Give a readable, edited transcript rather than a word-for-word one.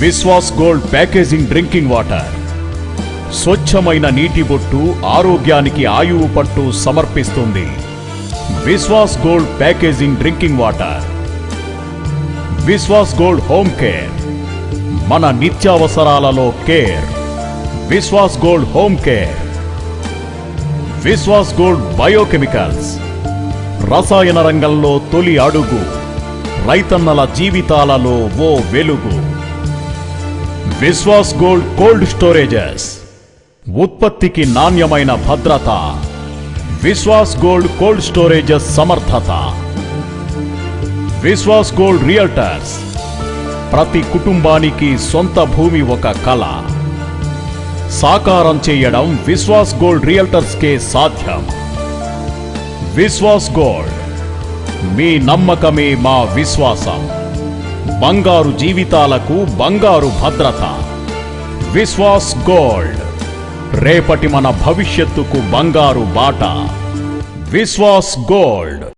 Vishwas Gold packaging drinking water స్వచ్ఛమైన నీటి బొట్టు ఆరోగ్యానికి ఆయువు పట్టు సమర్పిస్తుంది. Vishwas Gold packaging drinking water. Vishwas Gold home care, మన నిత్యావసరాలలో care. Vishwas Gold home care. Vishwas Gold biochemicals, రసాయన రంగంలో తొలి అడుగు, రైతన్నల జీవితాలలో ఓ వెలుగు. విశ్వాస్ గోల్డ్ కోల్డ్ స్టోరేజెస్, ఉత్పత్తికి నాణ్యమైన భద్రత. విశ్వాస్ గోల్డ్ కోల్డ్ స్టోరేజెస్ సమర్థత. విశ్వాస్ గోల్డ్ రియల్టర్స్, ప్రతి కుటుంబానికి సొంత భూమి ఒక కల. సాకారం చేయడం విశ్వాస్ గోల్డ్ రియల్టర్స్ కే సాధ్యం. విశ్వాస్ గోల్డ్, మీ నమ్మకమే మా విశ్వాసం. బంగారు జీవితాలకు బంగారు భద్రత. విశ్వాస్ గోల్డ్, రేపటి మన భవిష్యత్తుకు బంగారు బాట. విశ్వాస్ గోల్డ్.